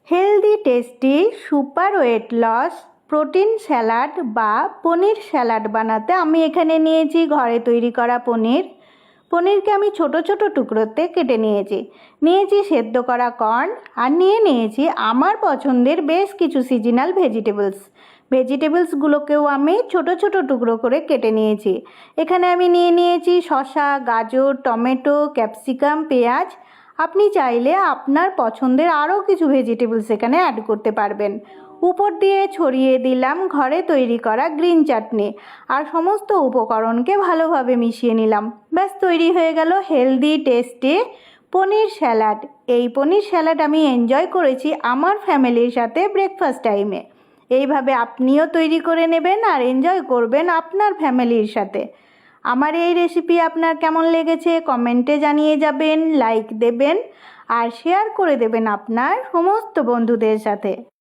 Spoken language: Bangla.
Healthy tasty super weight loss protein salad বা পনির স্যালাড বানাতে আমি এখানে নিয়েছি ঘরে তৈরি করা পনিরকে আমি ছোট ছোট টুকরোতে কেটে নিয়েছি সেদ্ধ করা কর্ন আর নিয়েছি আমার পছন্দের বেশ কিছু সিজনাল ভেজিটেবলসগুলোকেও আমি ছোট ছোট টুকরো করে কেটে নিয়েছি। এখানে আমি নিয়েছি শসা, গাজর, টমেটো, ক্যাপসিকাম, পেঁয়াজ। আপনি চাইলে আপনার পছন্দের আরও কিছু ভেজিটেবলস এখানে অ্যাড করতে পারবেন। উপর দিয়ে ছড়িয়ে দিলাম ঘরে তৈরি করা গ্রিন চাটনি আর সমস্ত উপকরণকে ভালোভাবে মিশিয়ে নিলাম। ব্যাস তৈরি হয়ে গেল হেলদি টেস্টি পনির স্যালাড। এই পনির স্যালাড আমি এনজয় করেছি আমার ফ্যামিলির সাথে ব্রেকফাস্ট টাইমে। এইভাবে আপনিও তৈরি করে নেবেন আর এনজয় করবেন আপনার ফ্যামিলির সাথে। আমার এই রেসিপি আপনার কেমন লেগেছে কমেন্টে জানিয়ে যাবেন, লাইক দেবেন আর শেয়ার করে দেবেন আপনার সমস্ত বন্ধুদের সাথে।